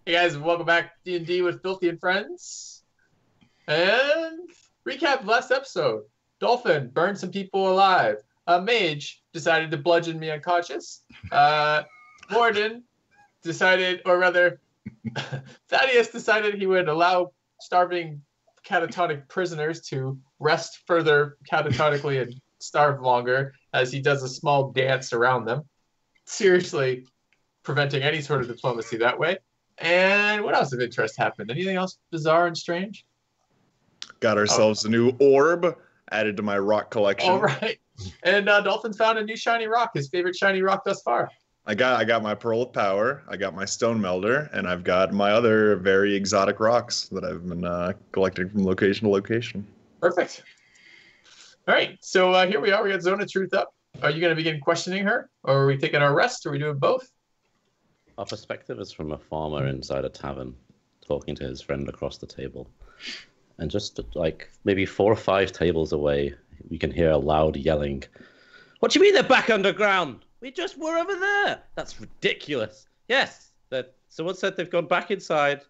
Hey guys, welcome back to D&D with Filthy and Friends. And recap of last episode. Dolphin burned some people alive. A mage decided to bludgeon me unconscious. Morden decided, or rather, Thaddeus decided he would allow starving catatonic prisoners to rest further catatonically and starve longer as he does a small dance around them. Seriously preventing any sort of diplomacy that way. And what else of interest happened? Anything else bizarre and strange? Got ourselves a new orb added to my rock collection. All right. And Dolphin found a new shiny rock, his favorite shiny rock thus far. I got my Pearl of Power, I got my Stone Melder, and I've got my other very exotic rocks that I've been collecting from location to location. Perfect. All right. So here we are. We got Zone of Truth up. Are you going to begin questioning her? Or are we taking our rest? Or are we doing both? Our perspective is from a farmer inside a tavern, talking to his friend across the table. And just like maybe 4 or 5 tables away, we can hear a loud yelling. What do you mean they're back underground? We just were over there. That's ridiculous. Yes, someone said they've gone back inside,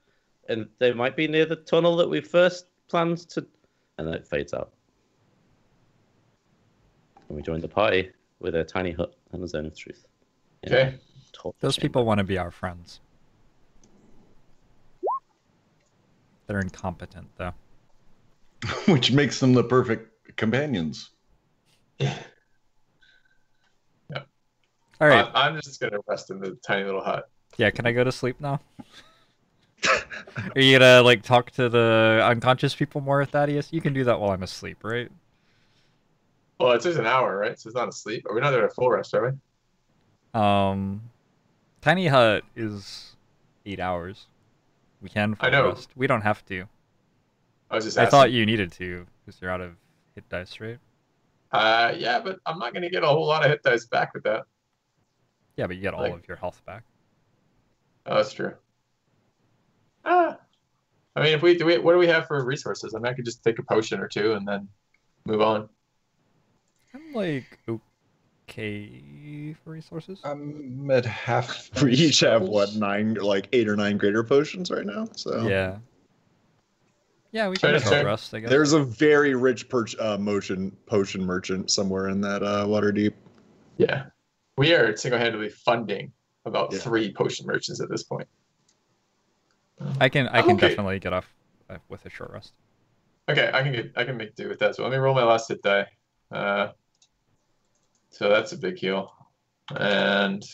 and they might be near the tunnel that we first planned to... And then it fades out. And we join the party with a tiny hut and a zone of truth. Okay. Those people want to be our friends. They're incompetent, though. Which makes them the perfect companions. Yeah. All right. I'm just going to rest in the tiny little hut. Yeah, can I go to sleep now? Are you gonna like talk to the unconscious people more, Thaddeus? You can do that while I'm asleep, right? Well, it's just an hour, right? So it's not asleep. Are we not there at full rest, are we? Tiny hut is 8 hours. We can full I know. rest. We don't have to. I was just I asking. thought you needed to because you're out of hit dice, right? Yeah, but I'm not going to get a whole lot of hit dice back with that. Yeah, but you get all of your health back. Oh, that's true. I mean, if we do it, what do we have for resources? I mean, I could just take a potion or two and then move on. I'm like okay for resources. I'm at half. We each have what 8 or 9 greater potions right now. So Yeah. Yeah, we Try can to short check. rest, I guess. there's a very rich potion merchant somewhere in that Waterdeep. Yeah. We are single-handedly funding about Yeah. 3 potion merchants at this point. I can Okay. definitely get off with a short rest. Okay, I can make do with that. So let me roll my last hit die. So that's a big heal. And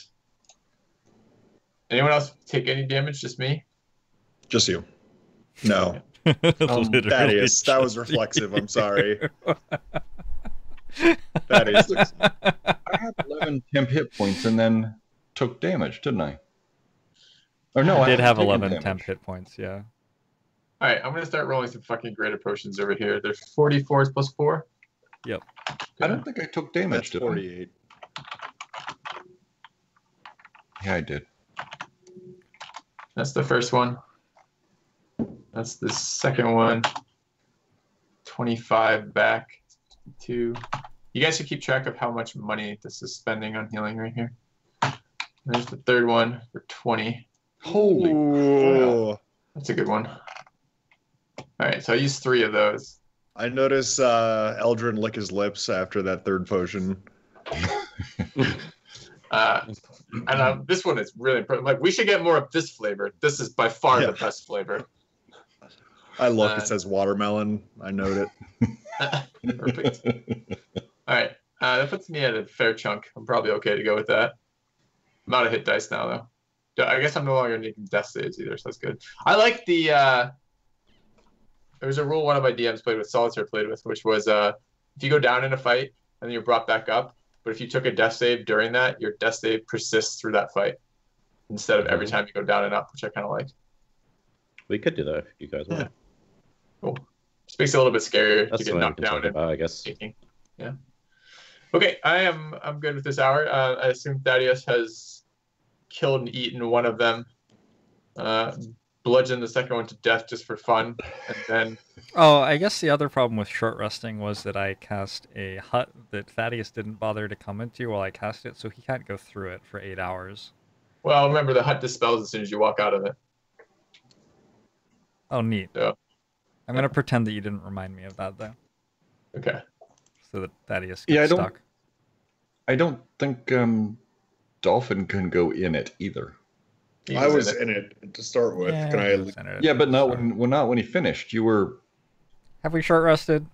anyone else take any damage? Just me? Just you. No. Literally Thaddeus, that was just reflexive. you. I'm sorry. Thaddeus. I had 11 temp hit points and then took damage, didn't I? Or no, I did haven't have taken 11 damage. temp hit points, yeah. All right, I'm going to start rolling some fucking greater potions over here. There's 44s plus 4. Yep. I don't think I took damage, That's did I? 48. Yeah, I did. That's the first one. That's the second one. 25 back. 2. You guys should keep track of how much money this is spending on healing right here. There's the third one for 20. Holy crap. Ooh. That's a good one. All right, so I used 3 of those. I notice Eldrin lick his lips after that third potion. And this one is really important. Like, we should get more of this flavor. This is by far Yeah. the best flavor. I look, it says watermelon. I note it. Perfect. All right, that puts me at a fair chunk. I'm probably okay to go with that. I'm out of hit dice now, though. I guess I'm no longer making death saves either, so that's good. I like the... There's a rule one of my DMs played with, Solitaire played with, which was if you go down in a fight and then you're brought back up, but if you took a death save during that, your death save persists through that fight instead of every time you go down and up, which I kind of like. We could do that if you guys want. Yeah. Cool. Just makes it a little bit scarier That's to get something we knocked can down talk and about, I guess. taking. Yeah. Okay, I'm good with this hour. I assume Thaddeus has killed and eaten one of them. Bludgeoned the second one to death just for fun, and then Oh, I guess the other problem with short resting was that I cast a hut that Thaddeus didn't bother to come into while I cast it, so he can't go through it for 8 hours. well, remember the hut dispels as soon as you walk out of it. Oh, neat. Yeah. I'm gonna pretend that you didn't remind me of that though, Okay. so that Thaddeus Yeah, gets I don't- stuck. I don't think Dolphin can go in it either. He I was in it. in it to start with. Yeah, Can he I? was in it. Yeah, but not Sorry. when he finished. You were. Have we short rested?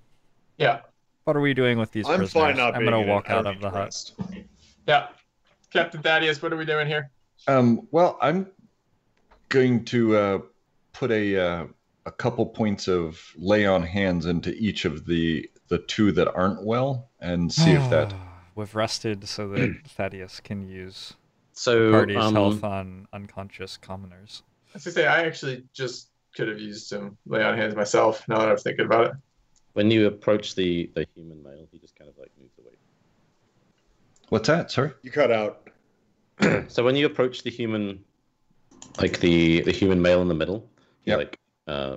Yeah. What are we doing with these I'm prisoners? fine not I'm being gonna in it. walk I out don't of the need hut. rest. Yeah. Captain Thaddeus, what are we doing here? Well, I'm going to put a couple points of lay on hands into each of the two that aren't well, and see if that. We've rested so that Thaddeus can use So, party's health on unconscious commoners. As I say, I actually just could have used some lay on hands myself. Now that I'm thinking about it. when you approach the human male, he just kind of like moves away. What's that, sir? You cut out. So when you approach the human, like the human male in the middle, he Yep. like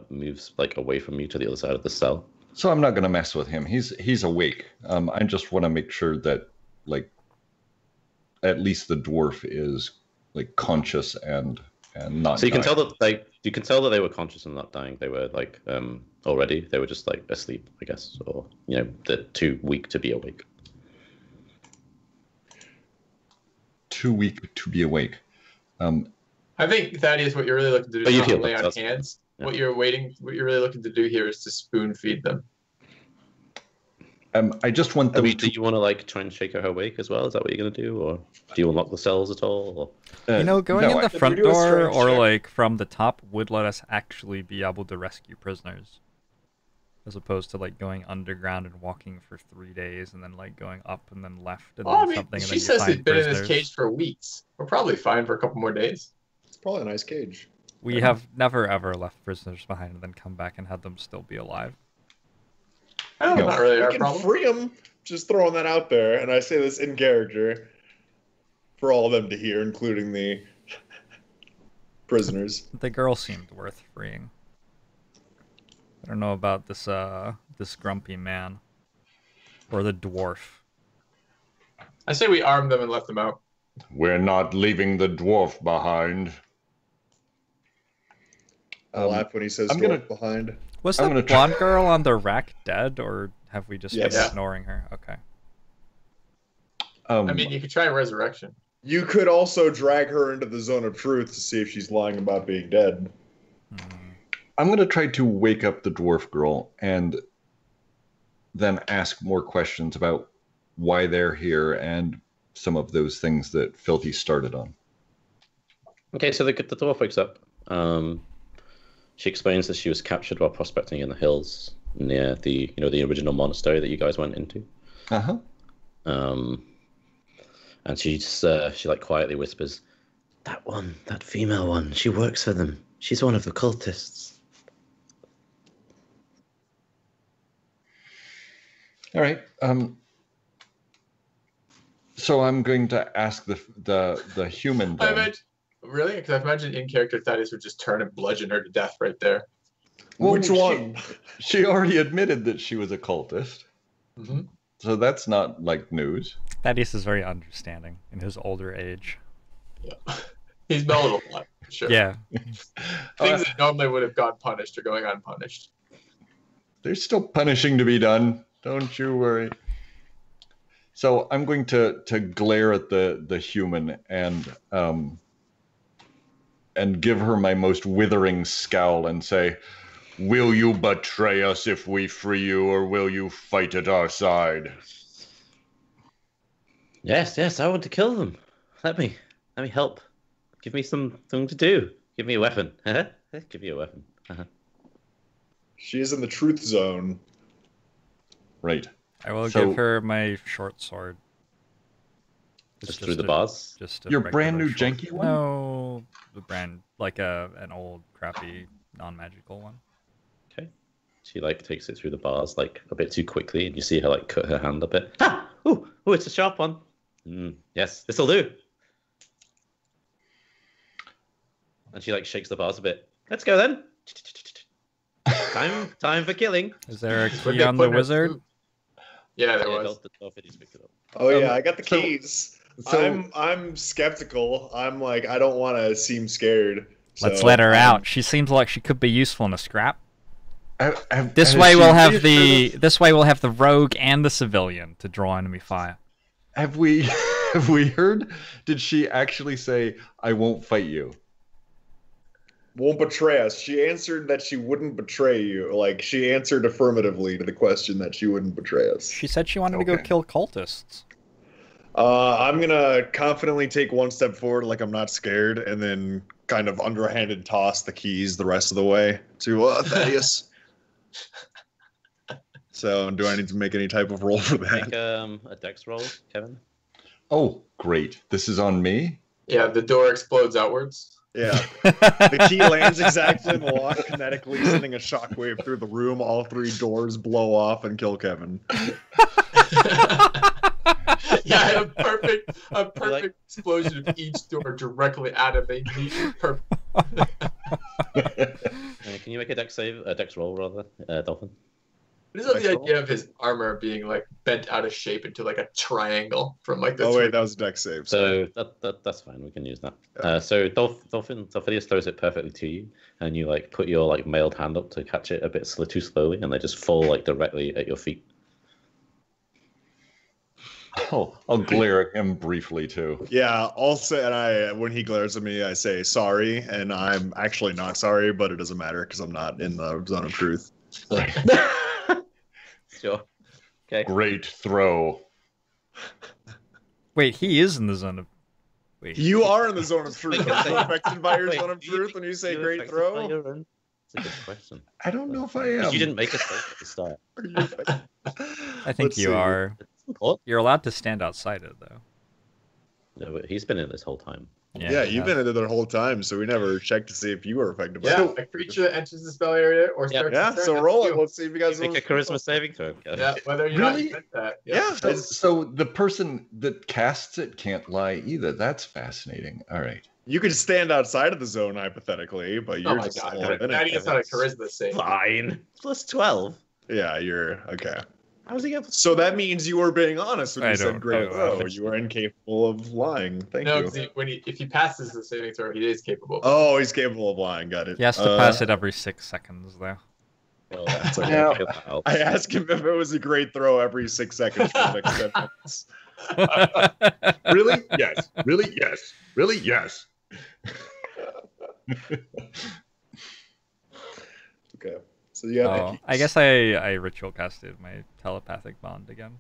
moves like away from you to the other side of the cell. So I'm not going to mess with him. He's awake. I just want to make sure that, like, at least the dwarf is like conscious and not. So you can dying. tell that they were conscious and not dying. They were like already. They were just like asleep, I guess, or they're too weak to be awake. Too weak to be awake. I think Thaddeus, what you're really looking to do But is you not heal lay them, on so that's- hands. yeah. What you're really looking to do here is to spoon feed them. I just want I them mean, to. do you want to like try and shake her awake as well? Is that what you're gonna do, or do you unlock the cells at all? Or... Going no, in the If front we do a door strength or check. like from the top would let us actually be able to rescue prisoners, as opposed to like going underground and walking for 3 days and then like going up and then left and Well, I then mean, something. And she then you says find they've been in this prisoners. cage for weeks. We're probably fine for a couple more days. It's probably a nice cage. We have never ever left prisoners behind and then come back and had them still be alive. I don't know, No. not really We our can problem. free them. Just throwing that out there, and I say this in character for all of them to hear, including the prisoners. The girl seemed worth freeing. I don't know about this this grumpy man or the dwarf. I say we armed them and left them out. We're not leaving the dwarf behind. I laugh when he says I'm "Dwarf gonna- behind." Was I'm the gonna try- blonde girl on the rack dead, or have we just been Yes. ignoring her? Okay. I mean, you could try resurrection. You could also drag her into the zone of truth to see if she's lying about being dead. I'm going to try to wake up the dwarf girl and then ask more questions about why they're here and some of those things that Filthy started on. Okay, so the dwarf wakes up. She explains that she was captured while prospecting in the hills near the the original monastery that you guys went into. Uh-huh. And she like quietly whispers, that female one, she works for them. She's one of the cultists. All right. So I'm going to ask the human I then. imagine, really? Because I imagine in character Thaddeus would just turn and bludgeon her to death right there. Well, Which one? She already admitted that she was a cultist. Mm-hmm. So that's not like news. Thaddeus is very understanding in his older age. Yeah. He's mellowed a lot, sure. Yeah. Things that normally would have gone punished are going unpunished. There's still punishing to be done. Don't you worry. So I'm going to glare at the human and give her my most withering scowl and say, "Will you betray us if we free you, or will you fight at our side?" Yes, I want to kill them. Let me help. Give me something to do. Give me a weapon. Give me a weapon. She is in the truth zone. Right. I will So- give her my short sword. Just through the bars. Just a Your brand new regular short- janky one? No, the brand like an old crappy non-magical one. Okay. She like takes it through the bars like a bit too quickly, and you see her like cut her hand a bit. Ah! Oh, it's a sharp one. Yes, this'll do. And she like shakes the bars a bit. Let's go then. Time for killing. Is there a Would key they on put the in her wizard? food? Yeah, there Yeah, was. the Dolphidius picked it up. Oh yeah, I got the so- keys. so- I'm skeptical. I'm like, I don't want to seem scared. Let's So, let her out. She seems like she could be useful in a scrap. This has way she we'll have reassured us? this way we'll have the rogue and the civilian to draw enemy fire. Have we have we heard? Did she actually say, "I won't fight you"? Won't betray us. She answered that she wouldn't betray you. Like, she answered affirmatively to the question that she wouldn't betray us. She said she wanted to go Okay. kill cultists. I'm gonna confidently take one step forward, like I'm not scared, and then kind of underhanded toss the keys the rest of the way to Thaddeus. So, do I need to make any type of roll for Make that? a dex roll, Kevin. Oh, great! This is on me. Yeah, the door explodes outwards. Yeah. The key lands exactly in the lock, kinetically sending a shockwave through the room. All 3 doors blow off and kill Kevin. Yeah, I had a perfect explosion of each door directly out of me. Perfect. Can you make a dex roll rather, Dolphin? What is the idea of his armor being like bent out of shape into like a triangle from like the Oh wait, that was a dex save. So that's fine. We can use that. Yeah. So Dolphidius throws it perfectly to you, and you like put your like mailed hand up to catch it a bit too slowly, and they just fall like directly at your feet. I'll glare at him briefly too. Yeah, also, and when he glares at me, I say sorry, and I'm actually not sorry, but it doesn't matter because I'm not in the zone of truth. Right. Sure. Okay. Great throw. Wait, he is in the zone of. Wait. You are in the zone of truth. Are you affected by your Wait, zone of do you truth think when you say you're great affected throw? by your own? That's a good question. I don't know if I Because am. you didn't make a save at the start. Are you affected? I think Let's you see. are. What? You're allowed to stand outside it though. No, but he's been in this whole time. Yeah, you've been in it the whole time, so we never checked to see if you were affected by Yeah, it. a creature that enters the spell area or Yeah. starts. Yeah, its turn, so that's roll it. you. Let's see if you guys Make a charisma saving throw. Kevin. Yeah, whether you're Really? not meant that. Yeah. So the person that casts it can't lie either. That's fascinating. All right. You could stand outside of the zone hypothetically, but Oh you're my just god, all in that it. is not a charisma save. Fine. Plus 12. Yeah, you're okay. How's he get? So that means you were being honest when I you don't said great know. throw. You were incapable of lying. Thank No, you. because if he passes the saving throw, he is capable. Oh, he's capable of lying. Got it. He has to pass it every 6 seconds though. Well, that's okay. Now- I asked him if it was a great throw every 6 seconds for the next 10 minutes. Really? Yes. Really? Yes. Really? Yes. Okay. So you have the Oh, keys. I guess I ritual casted my telepathic bond again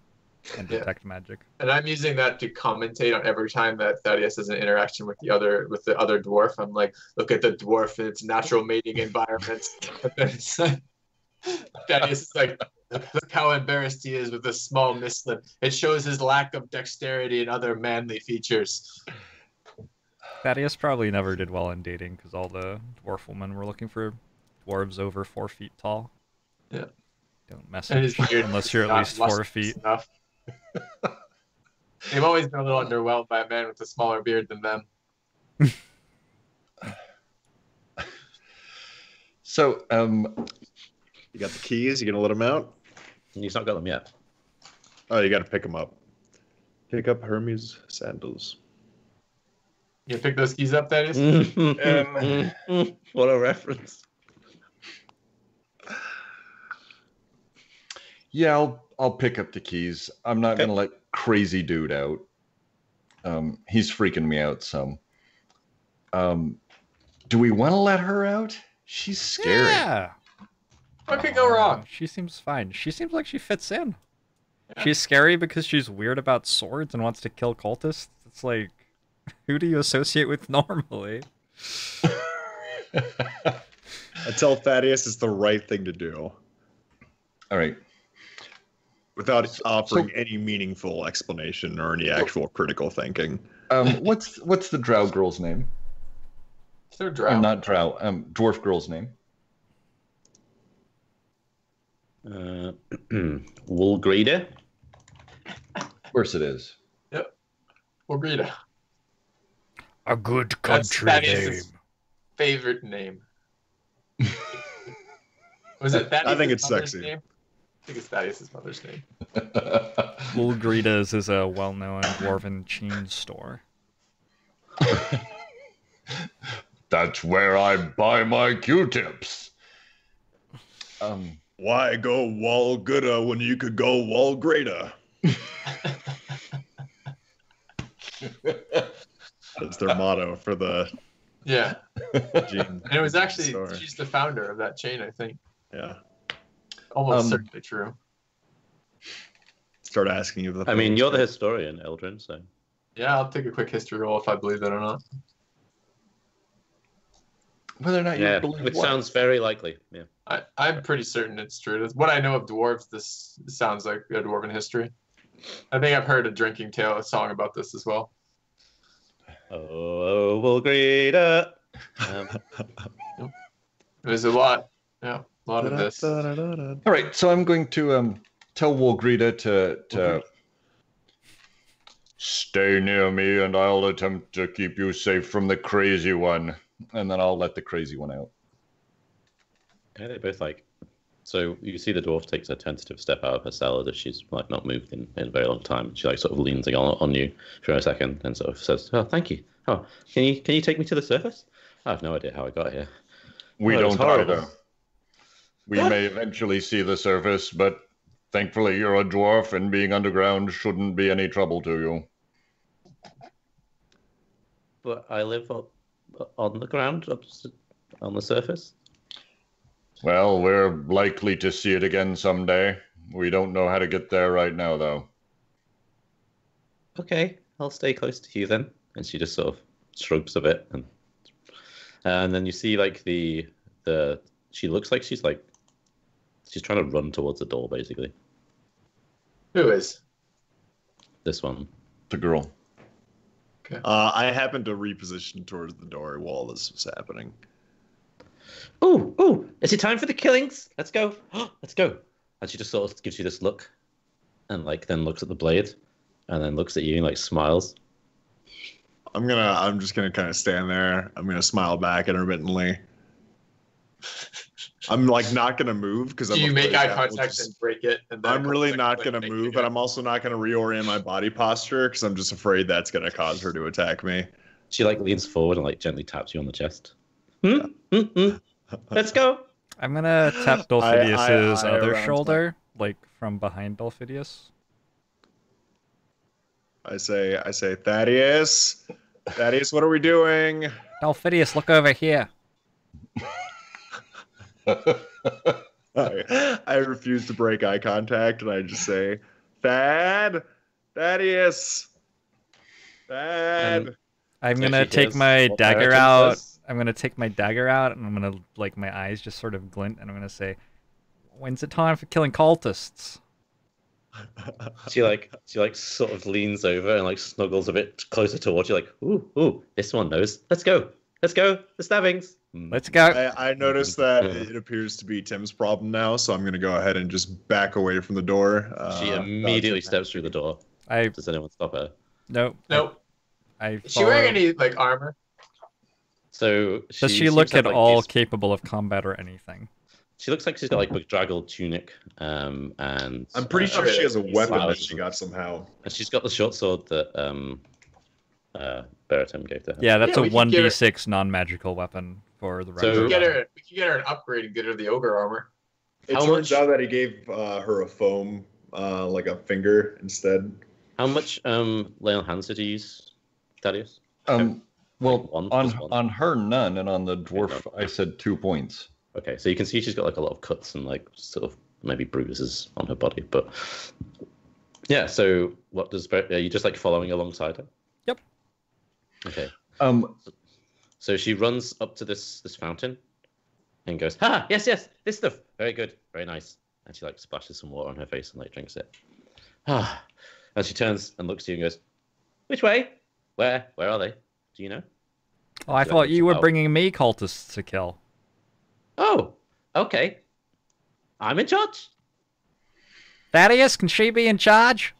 and Yeah. detect magic. And I'm using that to commentate on every time that Thaddeus has an interaction with the other dwarf. I'm like, look at the dwarf in its natural mating environment. And then it's like, Thaddeus is like, look how embarrassed he is with this small mislip. It shows his lack of dexterity and other manly features. Thaddeus probably never did well in dating because all the dwarf women were looking for dwarves over 4 feet tall. Yeah. Don't And message his beard unless is you're at not least 4 lustrous feet. enough. They've always been a little underwhelmed by a man with a smaller beard than them. So, You got the keys. You gonna let him out? He's not got them yet. Oh, you got to pick him up. Pick up Hermes' sandals. You pick those keys up, Thaddeus? What a reference. yeah, I'll pick up the keys. I'm not Okay. gonna let crazy dude out. He's freaking me out some. Do we want to let her out? She's scary. Yeah. What could go wrong? She seems fine. She seems like she fits in. She's scary because she's weird about swords and wants to kill cultists. It's like, who do you associate with normally? I tell Thaddeus it's the right thing to do All right. without offering any meaningful explanation or any actual critical thinking. What's the drow girl's name? They're Oh, drowned. not drow. Dwarf girl's name. Woolgreeder. Of course it is. Well, Rita. A good That's country Thaddeus' name. favorite name. Was it Thaddeus' I think it's mother's sexy. name? I think it's Thaddeus' mother's name. Woolgreeda's is a well-known dwarven cheese store. That's where I buy my Q-tips. Why go wall gooder when you could go wall greater? That's their motto for the Yeah. gene. And it was actually, store. she's the founder of that chain, I think. Yeah. Almost certainly true. Start asking you the. I mean, you're the historian, Eldrin, so. Yeah, I'll take a quick history roll if I believe that or not. Whether or not you Yeah, believe which what? sounds very likely. Yeah. I'm pretty certain it's true. That's what I know of dwarves. This sounds like a dwarven history. I think I've heard a drinking tale, a song about this as well. Oh, well, greater. There's a lot, yeah, a lot of this. All right, so I'm going to tell Wolgrita to stay near me, and I'll attempt to keep you safe from the crazy one, and then I'll let the crazy one out. Yeah, they both like. So you see the dwarf takes a tentative step out of her cell that she's like not moved in a very long time. She like sort of leans on you for a second and sort of says, "Oh, thank you. Oh, can you take me to the surface? I have no idea how I got here. We Oh, it's don't horrible. either. We may eventually see the surface, but thankfully you're a dwarf, and being underground shouldn't be any trouble to you. But I live on the ground, on the surface. Well, we're likely to see it again someday. We don't know how to get there right now, though. Okay, I'll stay close to you then." And she just sort of shrugs a bit, and then you see like the she looks like she's trying to run towards the door basically. Who is? This one. The girl. Okay. I happened to reposition towards the door while this was happening. Oh, is it time for the killings? Let's go. Let's go. And she just sort of gives you this look, and like then looks at the blade, and then looks at you and like smiles. I'm just gonna kind of stand there. I'm gonna smile back intermittently. I'm like not gonna move because Do you make eye contact and break it? And then I'm really not click, gonna make move, it and I'm also not gonna reorient my body posture because I'm just afraid that's gonna cause her to attack me. She like leans forward and like gently taps you on the chest. Let's go. I'm gonna tap Dolphidius's I other around shoulder, like from behind Dolphidius. I say, Thaddeus, what are we doing? Dolphidius, look over here. I refuse to break eye contact, and I just say, Thaddeus. I'm So gonna she take hears my what dagger Bereatim out. says. I'm gonna take my dagger out, and I'm gonna like my eyes just sort of glint, and I'm gonna say, "When's it time for killing cultists?" She like sort of leans over and like snuggles a bit closer towards you, like, ooh, this one knows. Let's go. The stabbings. Let's go. I noticed that it appears to be Tim's problem now, so I'm going to go ahead and just back away from the door. She immediately steps through the door. Does anyone stop her? Nope. I Is she wearing any like armor? So Does she seems look to have, at like, all these- capable of combat or anything? She looks like she's got like a bedraggled tunic, and I'm pretty sure she has a weapon that flowers. she got somehow. And she's got the short sword that Bereatim gave to her. Yeah, that's Yeah, a we can get 1d6 non-magical weapon for the So- We regular. can get her an upgrade and get her the ogre armor. It How turns much- out that he gave her a foam, like a finger instead. How much lay on hands did you use, Thaddeus? Well, One plus one. on her none, and on the dwarf I said 2 points. Okay, so you can see she's got like a lot of cuts and like sort of maybe bruises on her body, but yeah. So what does are you just like following alongside her? Yep. Okay. Um, So she runs up to this fountain and goes, "Ha! Yes, this stuff. Very good, very nice." And she like splashes some water on her face and like drinks it. Ah. And she turns and looks at you and goes, "Which way? Where are they? Do you know?" Oh, I thought you were bringing me cultists to kill. Oh, okay. I'm in charge. Thaddeus, can she be in charge?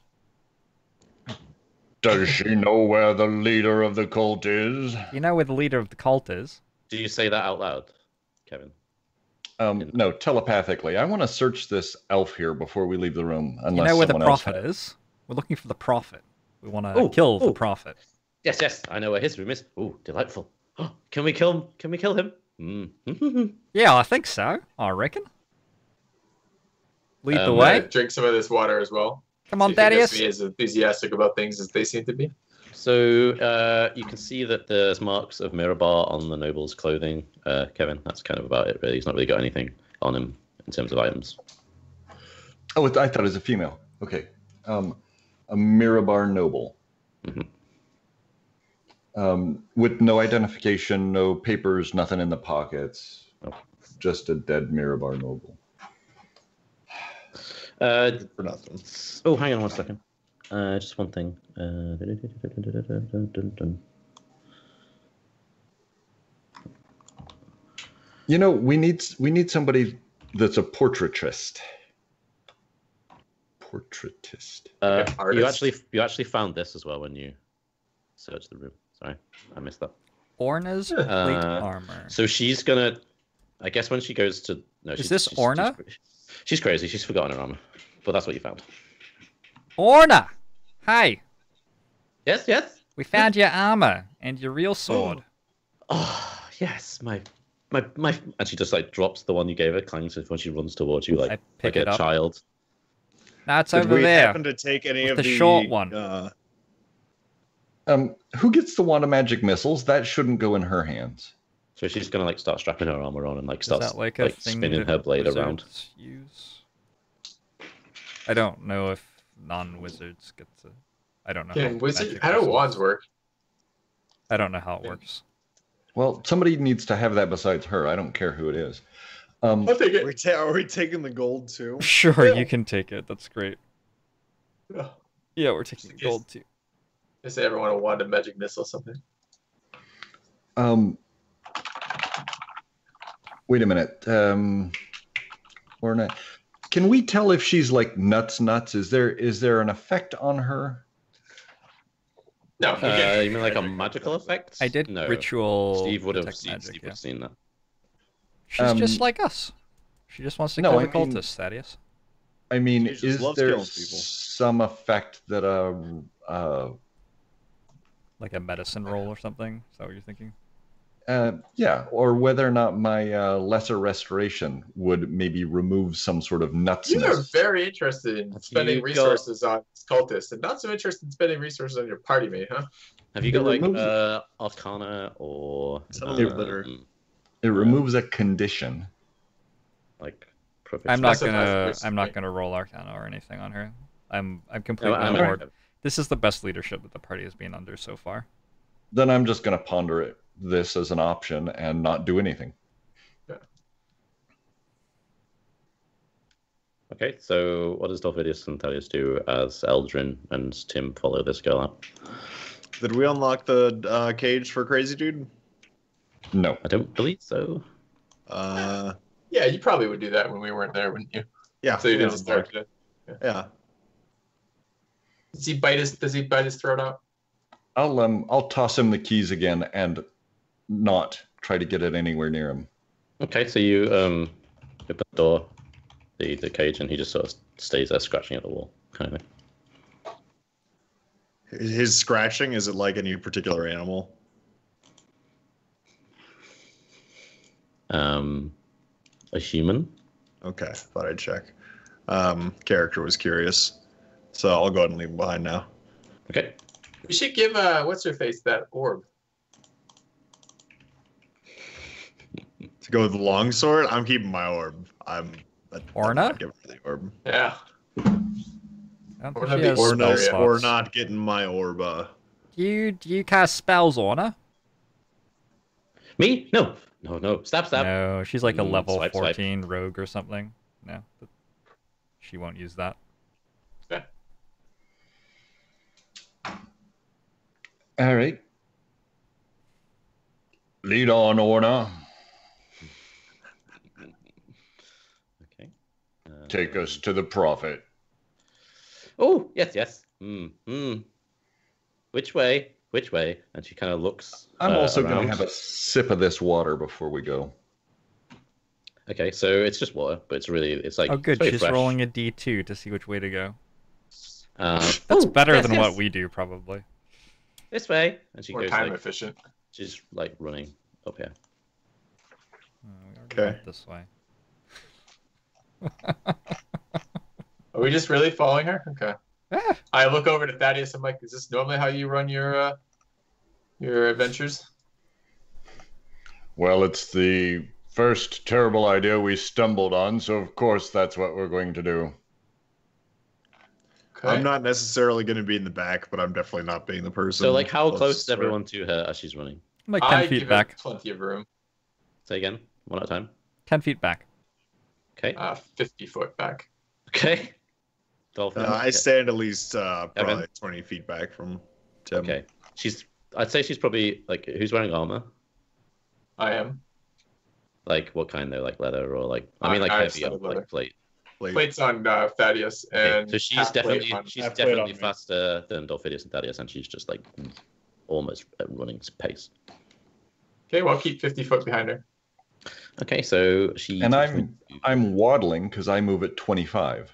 does she know where the leader of the cult is? You know where the leader of the cult is. Do you say that out loud, Kevin? No, telepathically. I want to search this elf here before we leave the room. You Unless know where the someone else prophet has. is. We're looking for the prophet. We want to kill the prophet. Yes, I know where his room is. Ooh, delightful. Can we kill him? Can we kill him? Yeah, I think so. I reckon. Lead the I'm I'm way. gonna drink some of this water as well. Come on, See if it gets Thaddeus. me as enthusiastic about things as they seem to be. So you can see that there's marks of Mirabar on the noble's clothing. Kevin, that's kind of about it, really. He's not really got anything on him in terms of items. Oh, I thought it was a female. Okay. A Mirabar noble. With no identification, no papers, nothing in the pockets. Oh. Just a dead Mirabar noble. For nothing. Oh, hang on 1 second. Just one thing. You know, we need somebody that's a portraitist. Portraitist. You actually found this as well when you searched the room. Sorry, I missed that. Orna's plate armor. So she's gonna, I guess when she goes to, no, Is this Orna? She's crazy. She's forgotten her armor, but that's what you found. Orna! Hi! Yes, yes. We found your armor and your real sword. Oh, yes, my, and she just like drops the one you gave her, clangs it when she runs towards you I like pick a it up. child. No, it's Did over we there. happen to take any With of the short one. Who gets the wand of magic missiles? That shouldn't go in her hands. So she's gonna like start strapping her armor on and like Is start that like a thing spinning that her blade wizards around. Use? I don't know if non-wizards get to. I don't know. How do wands work? I don't know how it works. Well, somebody needs to have that besides her. I don't care who it is. I'll take it. Are we taking the gold too? Sure, Yeah. you can take it. That's great. Oh, Yeah, we're taking Yes. gold too. I say everyone a wand of magic missile or something. Wait a minute. Or not. Can we tell if she's like nuts? Is there an effect on her? No. You mean like a magical effect? I did no. ritual. Steve would have detect magic, Steve would yeah. have seen that. She's just like us. She just wants to No, kill I the mean- cultists, Thaddeus. I mean, She just is loves there killing people. some effect that Like a medicine roll or something? Is that what you're thinking? yeah, or whether or not my lesser restoration would maybe remove some sort of You are nutsiness. very interested in Have spending you got- resources on cultists and not so interested in spending resources on your party mate, huh? Have you It got like removes Arcana or Suddenly litter. It removes a condition. like I'm not Specifies gonna. risk, I'm not right? gonna roll Arcana or anything on her. I'm completely I'm on board. This is the best leadership that the party has been under so far. Then I'm just going to ponder this as an option and not do anything. Okay, so what does Dolphidius and Thaddeus do as Eldrin and Tim follow this girl out? Did we unlock the cage for Crazy Dude? No. I don't believe so. Yeah, you probably would do that when we weren't there, wouldn't you? Yeah. So you we didn't start unlocked. it. Yeah. Does he bite his throat out? I'll toss him the keys again and not try to get it anywhere near him. Okay, so you open the door, the cage, and he just sort of stays there scratching at the wall, kind of thing. His scratching, is it like any particular animal? A human? Okay, thought I'd check. Character was curious. So I'll go ahead and leave him behind now. Okay. We should give what's her face that orb. To go with the longsword, I'm keeping my orb. I'm Orna? not giving her the orb. Yeah. I don't Or think she that'd has be Or, spell no, Orna, or slots. not getting my orb. Do you cast spells, Orna? Me? No. No. Stab. No, she's like a level Swipe. 14 rogue or something. No, she won't use that. All right. Lead on, Orna. Okay. Take us to the prophet. Oh, yes. Which way? And she kind of looks. I'm also going around. to have a sip of this water before we go. Okay, so it's just water, but it's like. Oh, good. it's very She's fresh. rolling a d2 to see which way to go. That's That's better than what we do, probably. This way, and she More goes time like efficient. She's like running up here. We already went this way. Are we just really following her? Okay. Ah. I look over to Thaddeus. I'm like, is this normally how you run your adventures? Well, it's the first terrible idea we stumbled on, so of course that's what we're going to do. Okay. I'm not necessarily going to be in the back, but I'm definitely not being the person. So, like, how Let's close is swear. everyone to her as she's running? I'm like 10 I feet give back. it plenty of room. Say again, one at a time. 10 feet back. Okay. 50 foot back. Okay. Dolphin. I stand at least probably Evan? 20 feet back from Tim. Okay. I'd say she's probably like, who's wearing armor? I am. Like what kind though? Like leather or like? I mean, like I have heavy some or leather. like plate. Plate's on Thaddeus, Okay, and so she's half plate definitely on- she's half plate on definitely me. faster than Dolphidius and Thaddeus, and she's just like almost at running pace. Okay, well, I'll keep 50 foot behind her. Okay, so she. And I'm waddling because I move at 25.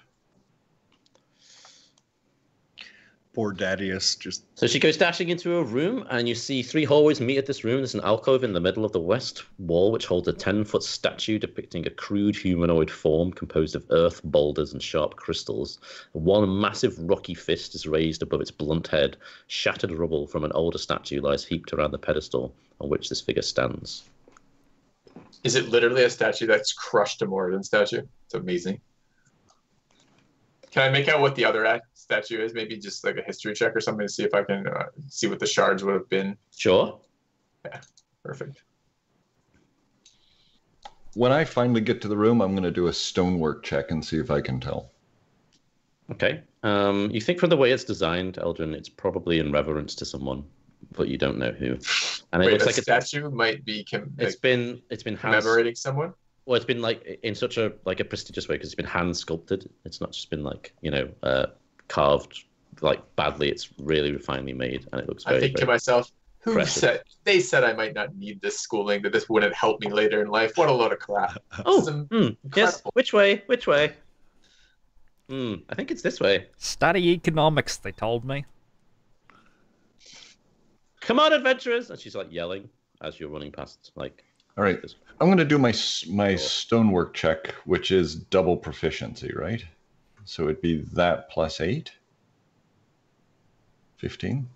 Poor Thaddeus just So she goes dashing into a room, and you see 3 hallways meet at this room. There's an alcove in the middle of the west wall, which holds a 10-foot statue depicting a crude humanoid form composed of earth, boulders, and sharp crystals. One massive rocky fist is raised above its blunt head. Shattered rubble from an older statue lies heaped around the pedestal on which this figure stands. Is it literally a statue that's crushed a Moradin statue? It's amazing. Can I make out what the other statue is? Maybe just like a history check or something to see if I can see what the shards would have been. Sure. Perfect. When I finally get to the room, I'm going to do a stonework check and see if I can tell. Okay. You think from the way it's designed, Eldrin, it's probably in reverence to someone, but you don't know who. And it Wait, looks a like statue might be it's been hand commemorating someone? Well, it's been like in such a prestigious way because it's been hand sculpted. It's not just been like carved like badly. It's really refinedly made, and it looks very. I think to very myself, who impressive. said they said I might not need this schooling, that this wouldn't help me later in life? What a load of crap! Oh, This is yes. incredible. Which way? Which way? I think it's this way. Study economics, they told me. Come on, adventurers! And she's like yelling as you're running past. Like, All right. this. I'm going to do my stonework check, which is double proficiency, right? So it'd be that plus 8. 15.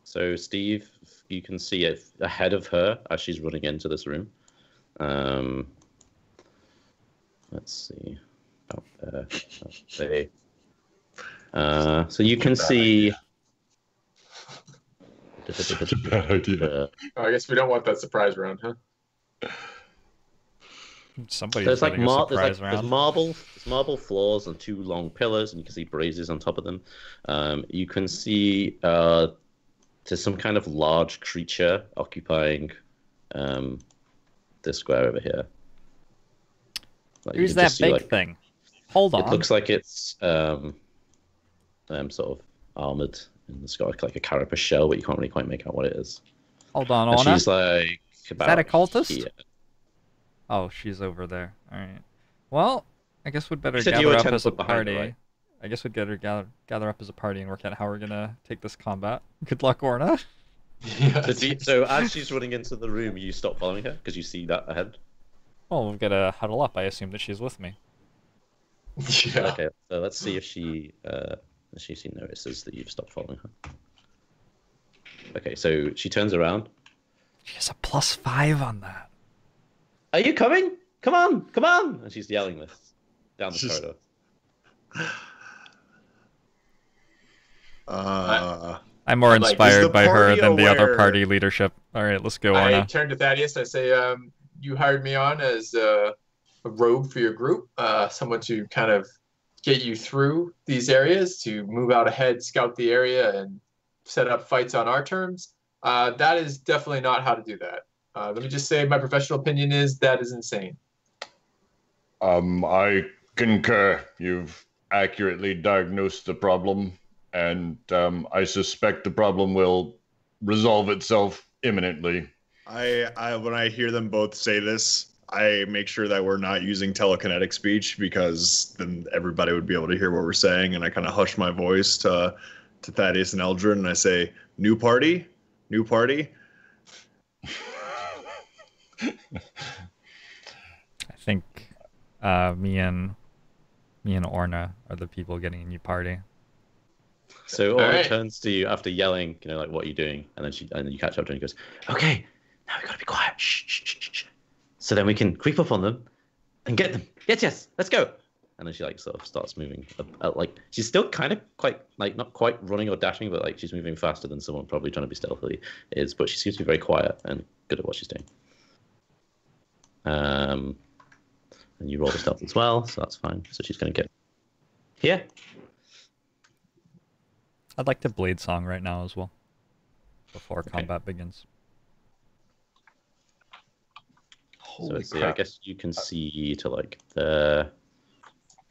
So, Steve, you can see it ahead of her as she's running into this room. Let's see. Out there. Out there. So you can see. Such a bad idea. Oh, I guess we don't want that surprise round, huh? Somebody's There's like, putting a there's surprise like round. there's marble floors and 2 long pillars, and you can see braziers on top of them. You can see there's some kind of large creature occupying this square over here. Like, you Who's can that just see, big like, thing? Hold on. It looks like it's sort of armored, and it's got like a carapace shell, but you can't really quite make out what it is. Hold on, And Anna. she's like about that a cultist? here. Oh, she's over there. All right. Well, I guess we'd better You said you gather were up 10 as a foot behind her, party. right? I guess we'd gather up as a party and work out how we're gonna take this combat. Good luck, Orna. Yeah. So as she's running into the room, you stop following her because you see that ahead. Well, we've got to huddle up. I assume that she's with me. Yeah. Okay, so let's see if she notices that you've stopped following her. Okay, so she turns around. She has a +5 on that. Are you coming? Come on, come on! And she's yelling this down the Just- corridor. I'm more Like, is inspired the by her party than the other aware- party leadership. All right, let's go, I Orna. turn to Thaddeus. I say, you hired me on as a rogue for your group, someone to kind of get you through these areas, to move out ahead, scout the area, and set up fights on our terms. That is definitely not how to do that. Let me just say my professional opinion is that is insane. I concur. You've accurately diagnosed the problem, and I suspect the problem will resolve itself imminently. I when I hear them both say this, I make sure that we're not using telekinetic speech because then everybody would be able to hear what we're saying, and I kind of hush my voice to to Thaddeus and Eldrin, and I say, "New party, new party." I think me and Orna are the people getting a new party. So Orna Alright. turns to you after yelling, like, what are you doing? And then you catch up to her and he goes, okay, now we gotta be quiet. Shh, shh, shh, shh. So then we can creep up on them and get them. Yes, let's go. And then she like sort of starts moving. Like she's still kind of quite like not quite running or dashing, but like she's moving faster than someone probably trying to be stealthy is. But she seems to be very quiet and good at what she's doing. And you roll the stealth as well, so that's fine. So she's gonna get here. I'd like to blade song right now as well, before Okay. combat begins. Holy So let's see, I crap. guess you can see to like there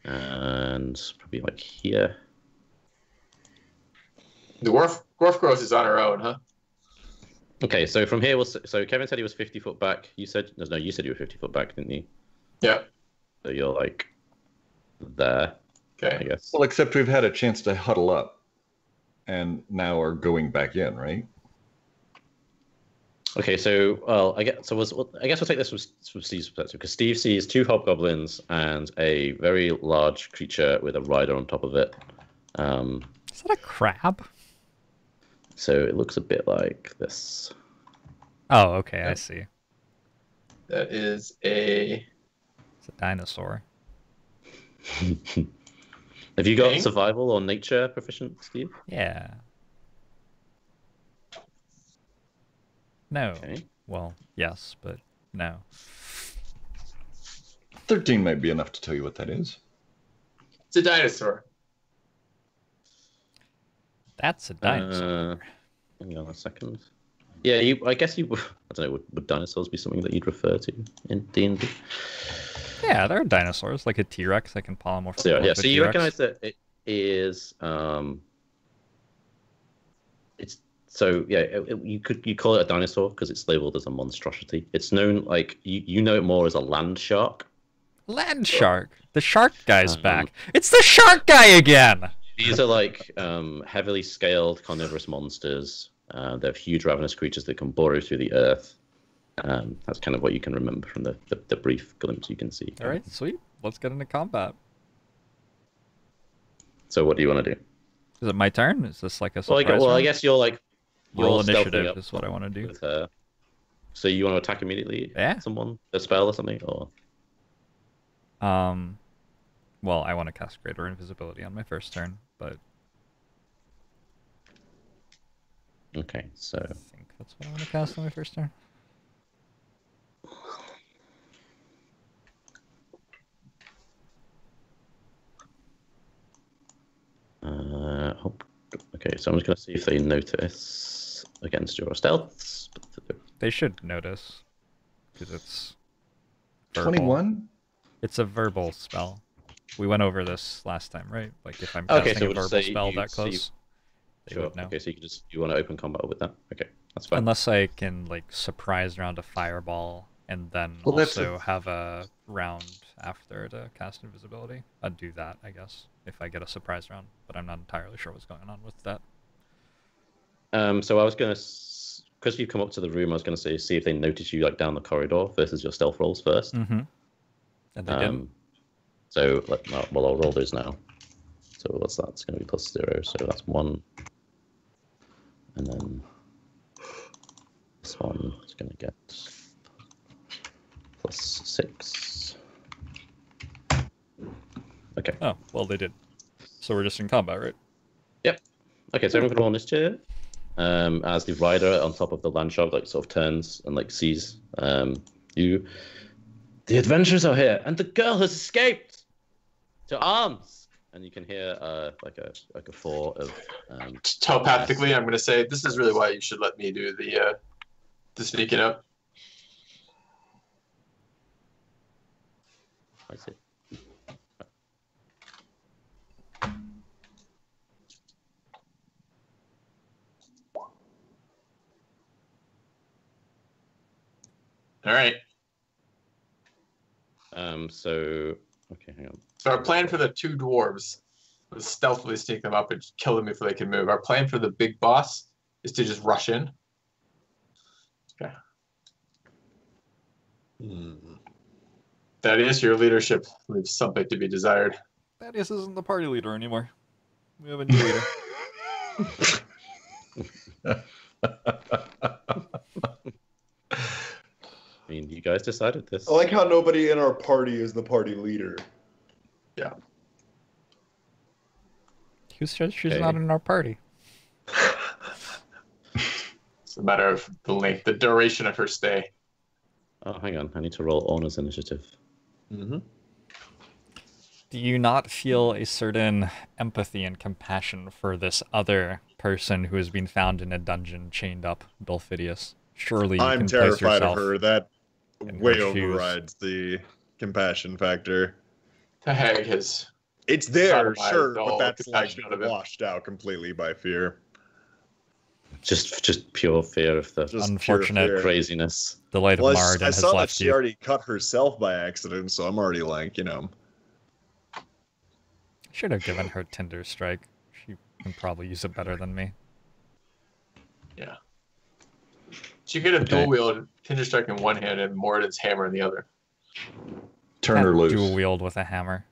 and probably like here. Dwarf Growth is on her own, huh? Okay, so from here, so Kevin said he was 50 foot back. You said no, you said you were 50 foot back, didn't you? Yeah. So you're like there, I Okay. guess. Well, except we've had a chance to huddle up and now are going back in, right? Okay, so I guess we'll take this from Steve's perspective because Steve sees 2 hobgoblins and a very large creature with a rider on top of it. Is that a crab? So it looks a bit like this. Oh, okay, I Yeah. see. That is a... It's a dinosaur. Have you got Okay. survival or nature proficient, Steve? Yeah. No. Okay. Well, yes, but no. 13 might be enough to tell you what that is. It's a dinosaur. That's a dinosaur. Hang on a second. Yeah, I guess you. I don't know. Would dinosaurs be something that you'd refer to in D&D? Yeah, there are dinosaurs, like a T-Rex. I can polymorph. So yeah, with a so you T-Rex. recognize that it is. It's so yeah. You call it a dinosaur because it's labeled as a monstrosity. It's known like you know it more as a land shark. Land shark. The shark guy's back. It's the shark guy again. These are like heavily scaled carnivorous monsters. They're huge ravenous creatures that can burrow through the earth. That's kind of what you can remember from the brief glimpse you can see. All right, sweet. Let's get into combat. So what do you want to do? Is it my turn? Is this like a Well, surprise I round? guess you're like Roll stealthing initiative up is what I want to do. with her. So you want to attack immediately? Yeah. Someone, a spell or something, or Well, I want to cast Greater Invisibility on my first turn, but okay. So I think that's what I want to cast on my first turn. okay. So I'm just gonna see if they notice against your stealths. They should notice because it's verbal. 21? It's a verbal spell. We went over this last time, right? Like if I'm Okay, casting so a we'll just verbal say spell you that see- close, they Sure. would know. Okay, so you want to open combat with that? Okay, that's fine. Unless I can like surprise round a fireball and then Well, that's also have a round after to cast invisibility. I'd do that, I guess, if I get a surprise round. But I'm not entirely sure what's going on with that. So I was gonna, because you come up to the room, I was gonna say see if they notice you like down the corridor versus your stealth rolls first. Mm-hmm. And they didn't. So well, I'll roll those now. So what's that? It's gonna be +0. So that's 1, and then this one is gonna get +6. Okay. Oh, well, they did. So we're just in combat, right? Yep. Okay, so I'm gonna roll initiative. As the rider on top of the land shark like sort of turns and like sees you. The adventurers are here, and the girl has escaped. To arms! And you can hear like a 4 of Telepathically, I'm going to say this is really why you should let me do the sneaking up. I see. All right. So okay, hang on. So our plan for the 2 dwarves. stealthily sneak them up and kill them before they can move. Our plan for the big boss is to just rush in. Okay. Thaddeus, your leadership leaves something to be desired. Thaddeus isn't the party leader anymore. We have a new leader. I mean, you guys decided this. I like how nobody in our party is the party leader. Yeah. Who says she's Okay. not in our party? It's a matter of the duration of her stay. Oh, hang on. I need to roll owner's initiative. Mm-hmm. Do you not feel a certain empathy and compassion for this other person who has been found in a dungeon chained up, Dolphidius? Surely you I'm can place terrified of yourself her. That in way her shoes. overrides the compassion factor. The hag has. It's there, Sodomized sure, all but that's like compassion out of it. washed out completely by fear. Just pure fear of the Just Unfortunate pure fear. craziness. The light of Well, Marden I has saw that left she you. already cut herself by accident, so I'm already like, Should have given her Tinder Strike. She can probably use it better than me. Yeah. She could have Okay. dual wielded Tinder Strike in one hand and Moradin's hammer in the other. Turn her loose. Dual wield with a hammer.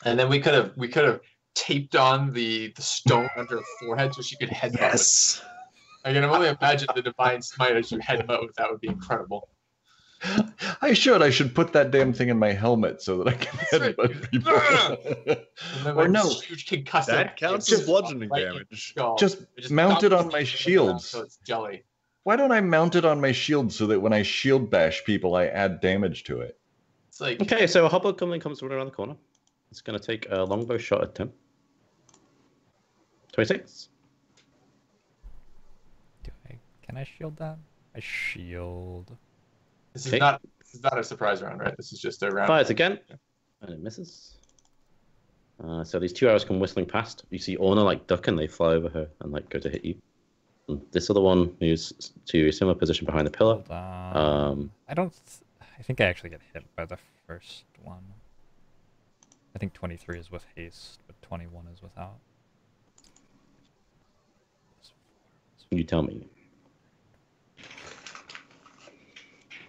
And then we could have taped on the stone under her forehead so she could headbutt. yes. I can only imagine the divine smite as you headbutt with that would be incredible. I should put that damn thing in my helmet so that I can That's right. headbutt people. And then Or like no. this huge concussive That counts just as bludgeoning right in the damage. skull. Just It mount it dumps on my the shields. So it's jelly. Why don't I mount it on my shield so that when I shield bash people, I add damage to it? It's like Okay, so a hobgoblin comes running around the corner. It's going to take a longbow shot at Tim. 26. Can I shield that? I shield. this is Okay. not a surprise round, right? This is just a round. Fires again, and it misses. So these two arrows come whistling past. You see Orna like duck, and they fly over her and like go to hit you. And this other one moves to a similar position behind the pillar. Hold on. I think I actually get hit by the first one. I think 23 is with haste, but 21 is without. You tell me.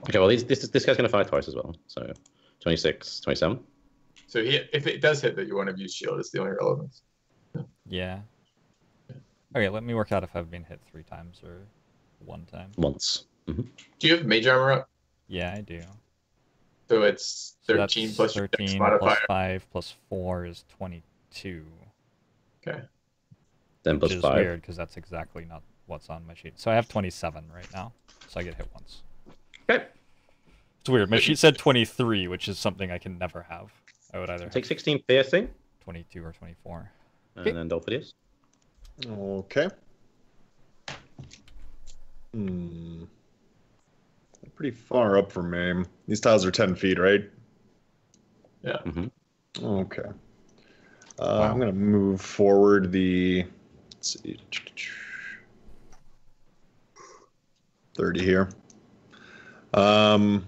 Okay, well this guy's going to fire twice as well. So 26, 27. So if it does hit that you want to use shield, it's the only relevance. Yeah. Okay, let me work out if I've been hit 3 times or 1 time. Once. Do you have mage armor up? Yeah, I do. So it's So 13 that's plus your dex 13 modifier. plus 5 plus 4 is 22. Okay. Then Which plus is 5. weird because that's exactly not what's on my sheet. So I have 27 right now. So I get hit once. Okay. It's weird. My sheet said 23, which is something I can never have. I would either Take have 16 piercing, 22 or 24. and Okay. then Dolphidius. Okay. Pretty far up from me. These tiles are 10 feet, right? Yeah. Mm-hmm. Okay. I'm going to move forward let's see, 30 here. I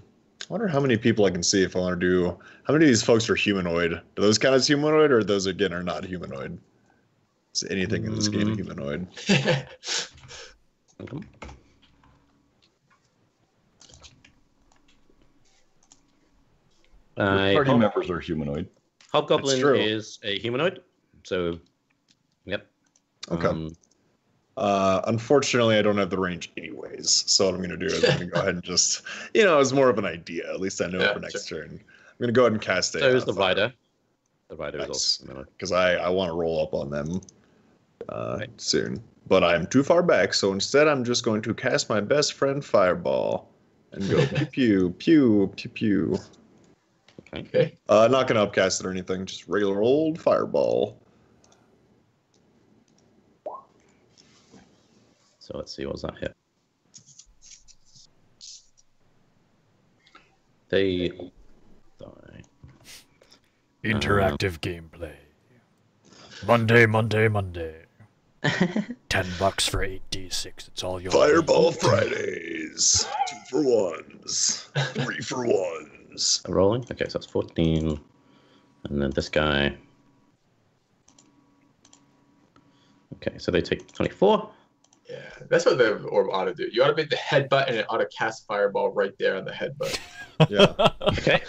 wonder how many people I can see if I want to do. How many of these folks are humanoid? Do those count as humanoid, or those again are not humanoid? Is anything in this game humanoid? Okay. Party members are humanoid. Hobgoblin That's true. is a humanoid, so yep. Okay. Unfortunately, I don't have the range anyways. So what I'm going to do is I'm going to go ahead and just, it's more of an idea. At least I know for next turn. I'm going to go ahead and cast it. So is the rider. The rider is Nice. also humanoid. Because I want to roll up on them soon. But I'm too far back, so instead I'm just going to cast my best friend Fireball and go pew pew pew pew pew. Okay. Not going to upcast it or anything, just regular old Fireball. So let's see, what was that hit? They die. Interactive gameplay. Monday. $10 for 8d6. It's all yours. Fireball Fridays. 2 for 1s. 3 for 1s. Rolling? Okay, so that's 14. And then this guy. Okay, so they take 24. Yeah, that's what the orb ought to do. You ought to make the headbutt, and it ought to cast fireball right there on the headbutt. Yeah. Okay.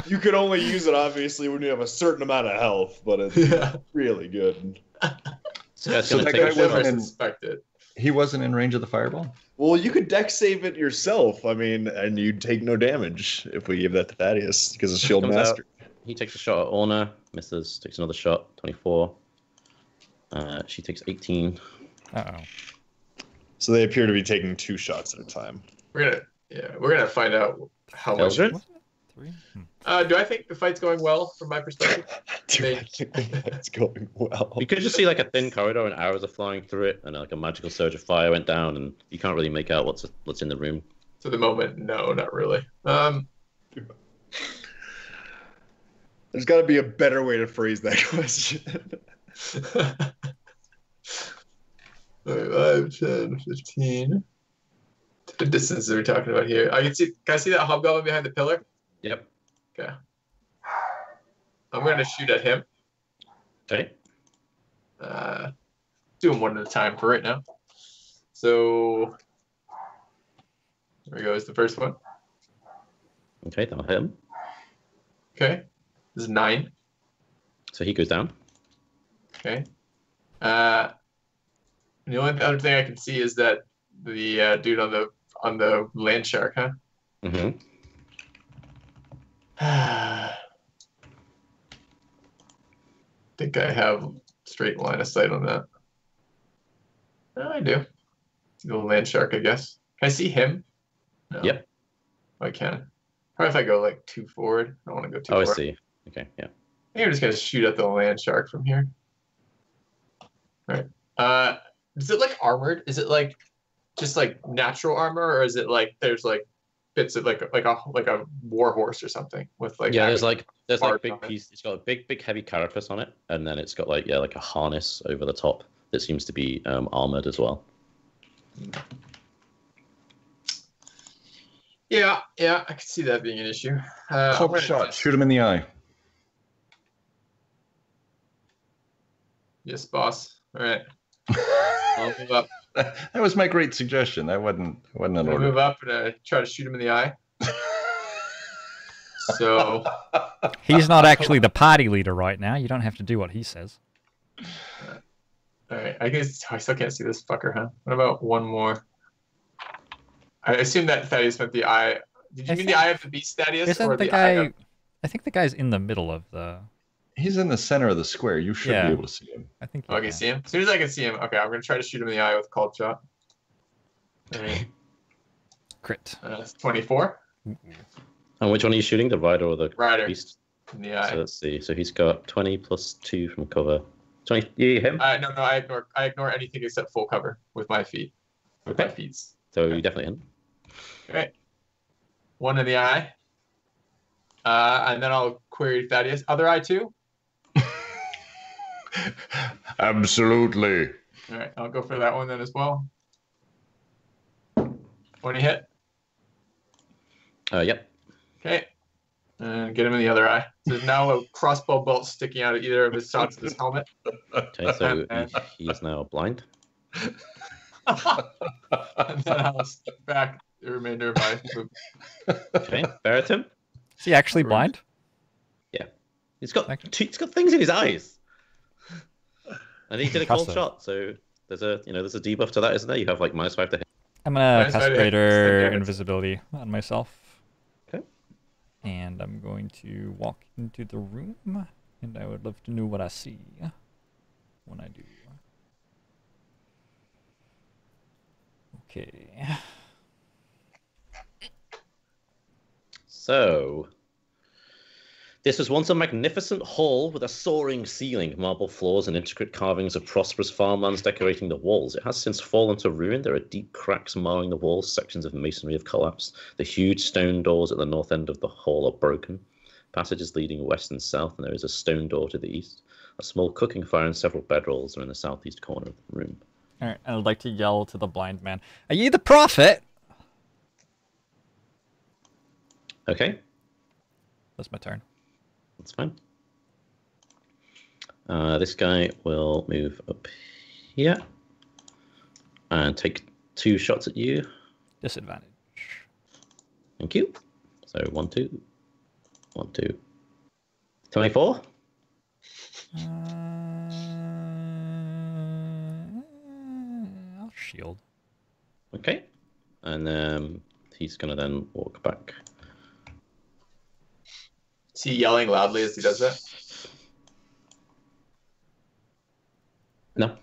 You can only use it obviously when you have a certain amount of health, but it's really good. So that's So gonna that take guy a Never wasn't in- suspected. He wasn't in range of the fireball? Well, you could deck save it yourself. I mean, and you'd take no damage if we give that to Thaddeus because of Shield Comes Master. He takes a shot at Orna, misses, takes another shot, 24. She takes 18. Uh-oh. So they appear to be taking 2 shots at a time. We're gonna find out how much. Eldred? 3? Do I think the fight's going well from my perspective? Dude, I think that's going well. You could just see like a thin corridor and arrows are flying through it, and like a magical surge of fire went down, and you can't really make out what's in the room. To the moment, no, not really. There's got to be a better way to phrase that question. 5, 10, 15. The distance that we're talking about here. Can I see that hobgoblin behind the pillar? Yep. Okay. I'm going to shoot at him. Okay. Do them one at a time for right now. So there goes the first one. Okay, that'll hit him. Okay. This is 9. So he goes down. Okay. The only other thing I can see is that the dude on the land shark, huh? Mm-hmm. Think I have straight line of sight on that. No, I do. See the land shark, I guess. Can I see him? No. Yep. I can. Probably if I go like 2 forward. I don't want to go too Oh, I far. see. Okay, yeah. I think I'm just gonna shoot at the land shark from here. All right. Is it like armored? Is it like just like natural armor, or is it like there's like bits of like a war horse or something with like Yeah, there's barbs big on it? piece. It's got a big heavy carapace on it, and then it's got like a harness over the top that seems to be armored as well. Yeah, I could see that being an issue. Cloak shot. Shoot him in the eye. Yes, boss. All right. I'll move up. That was my great suggestion. That wasn't an I'll order. move up and try to shoot him in the eye. So He's not actually the party leader right now. You don't have to do what he says. all right, I still can't see this fucker, huh? What about one more? I assume that Thaddeus meant the eye. Did you mean the eye of the beast, Thaddeus? Isn't or the eye guy... of... I think the guy's in the middle of the... He's in the center of the square. You should Yeah. be able to see him. I think. Oh, I can see him. As soon as I can see him, okay, I'm gonna try to shoot him in the eye with a cold shot. All right, Crit. that's 24 And which one are you shooting? The rider or the rider beast? in the eye. So let's see. So he's got 20 plus 2 from cover. 20. You hit him? No, I ignore anything except full cover with my feet. With my Okay. feet. So you definitely hit him. Okay. 1 in the eye. And then I'll query Thaddeus. Other eye too? Absolutely. All right, I'll go for that one then as well. 20 hit. Yep. Okay. And get him in the other eye. So there's now a crossbow bolt sticking out of either of his sides of his helmet. Okay, so he is now blind. And then I'll step back the remainder of my move. Okay, Bereatim. Is he actually blind? He's got things in his eyes. And he did a cold Impressive. shot, so there's a debuff to that, isn't there? You have like -5 to hit. I'm gonna Nice cast idea. greater Damage. invisibility on myself. Okay. And I'm going to walk into the room, and I would love to know what I see when I do. Okay. So, this was once a magnificent hall with a soaring ceiling, marble floors, and intricate carvings of prosperous farmlands decorating the walls. It has since fallen to ruin. There are deep cracks marring the walls. Sections of masonry have collapsed. The huge stone doors at the north end of the hall are broken. Passages leading west and south, and there is a stone door to the east. A small cooking fire and several bedrolls are in the southeast corner of the room. All right. I would like to yell to the blind man, "Are you the prophet?" Okay, That's my turn. that's fine. This guy will move up here and take 2 shots at you. Disadvantage. Thank you. So 1, 2, 1, 2. 24. I'll shield. Okay. And he's gonna then walk back. Is he yelling loudly as he does that? No.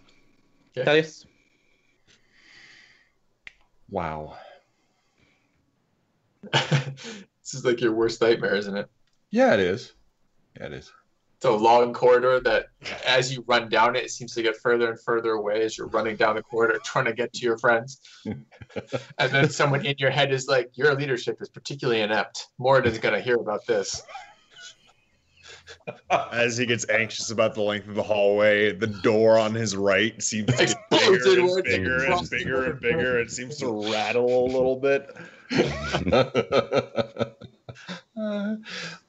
Okay. Thaddeus. Wow. This is like your worst nightmare, isn't it? Yeah, it is. Yeah, it is. It's a long corridor that, as you run down it, it seems to get further and further away as you're running down the corridor trying to get to your friends. And then someone in your head is like, your leadership is particularly inept. Moradin's going to hear about this. As he gets anxious about the length of the hallway, the door on his right seems to get Explodes bigger and inwards and bigger and crosses bigger and over. bigger. It seems to rattle a little bit.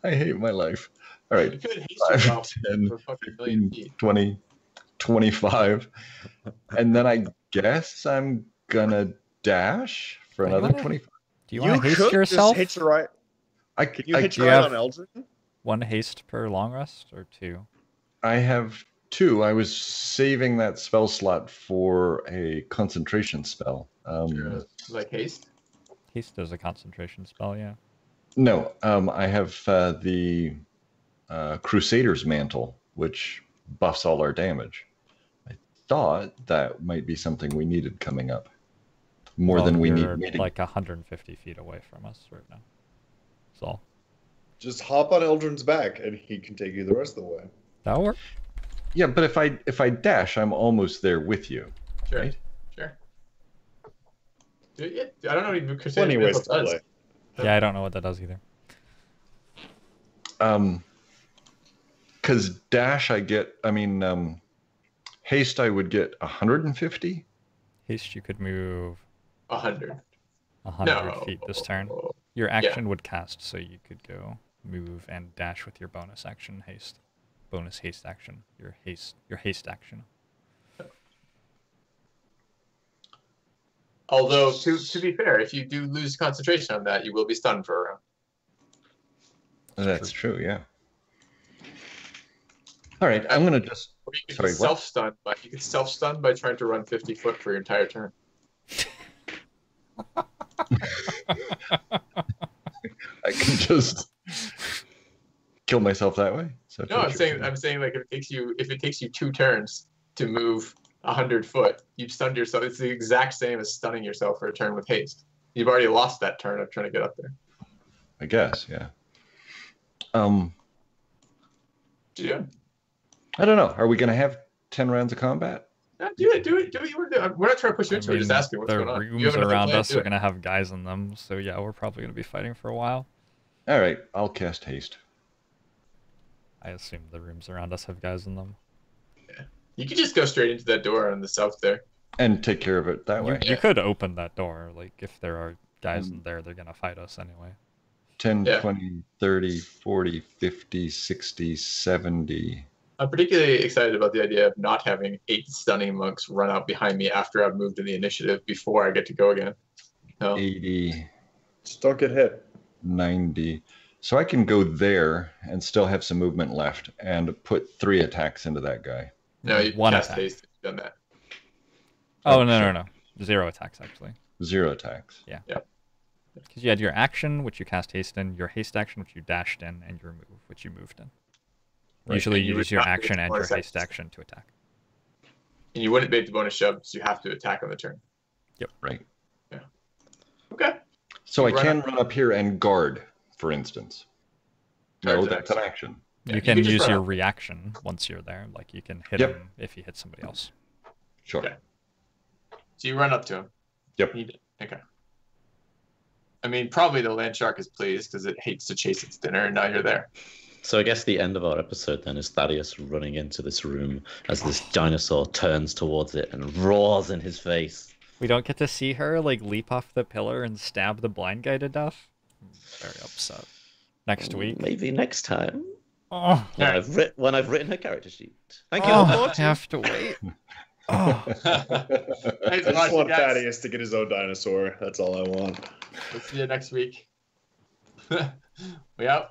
I hate my life. All You right. could haste yourself 10, for fucking million 15, feet. 20, 25. And then I guess I'm gonna dash for Wait, you another wanna- 25. Do you want to haste could yourself? Just hitch right. I Can you I, hitch you right have- on Eldrin? 1 haste per long rest or 2? I have 2. I was saving that spell slot for a concentration spell. Like haste? Haste is a concentration spell, yeah. No, I have the Crusader's Mantle, which buffs all our damage. I thought that might be something we needed coming up. More Well, than we you're need. like 150 feet away from us right now. That's all. Just hop on Eldrin's back, and he can take you the rest of the way. That'll work. Yeah, but if I dash, I'm almost there with you. Sure. Right? Sure. Dude, yeah, I don't know what even Plenty Crusader ways Mantle to does. play. Yeah, I don't know what that does either. Because dash, haste, I would get 150. Haste, you could move 100. 100 No. feet this turn. Your action would cast, so you could go move and dash with your bonus action haste. Bonus haste action. Your haste action. Although, to be fair, if you do lose concentration on that, you will be stunned for a round. That's true, yeah. All right, I'm gonna just. Or you could Sorry, be what? self-stunned by trying to run 50 foot for your entire turn. I can just kill myself that way. So No, I'm saying like if it takes you 2 turns to move 100 foot, you've stunned yourself. It's the exact same as stunning yourself for a turn with haste. You've already lost that turn of trying to get up there. I guess, yeah. Yeah. I don't know. Are we gonna have 10 rounds of combat? Yeah, do it. You were doing. We're not trying to push you into it. We're just asking what's the going on. You rooms have another around plan, us do are it. going to have guys in them, so yeah, we're probably going to be fighting for a while. All right, I'll cast haste. I assume the rooms around us have guys in them. You could just go straight into that door on the south there. And take care of it that way. You could open that door. Like, if there are guys in there, they're going to fight us anyway. 10, Yeah. 20, 30, 40, 50, 60, 70. I'm particularly excited about the idea of not having 8 stunning monks run out behind me after I've moved in the initiative before I get to go again. No. 80, Just don't get hit. 90. So I can go there and still have some movement left and put 3 attacks into that guy. No, you One cast attack. haste. You've done that. Oh, no, sure. no. 0 attacks, actually. 0 attacks. Because you had your action, which you cast haste in, your haste action, which you dashed in, and your move, which you moved in. Right. Usually And you you would use your not get action and your bonus haste actions. action to attack. And you wouldn't make the bonus shove, so you have to attack on the turn. Right. Okay. So I Run can up. run up here and guard, for instance. No, Charge that's an action. Yeah, You you can can just use run your up. reaction once you're there. Like, you can hit Yep. him if you hit somebody else. Sure. Okay. So you run up to him. Yep. Okay. I mean, probably the land shark is pleased because it hates to chase its dinner, and now you're there. So I guess the end of our episode then is Thaddeus running into this room as this dinosaur turns towards it and roars in his face. We don't get to see her, like, leap off the pillar and stab the blind guy to death. I'm very upset. Next week. Maybe next time. Oh, When I've written her character sheet. Thank you. oh, Look I forward to it. have to wait. Oh, Thanks I for just watching, want guys. Thaddeus to get his own dinosaur. That's all I want. We'll see you next week. We out.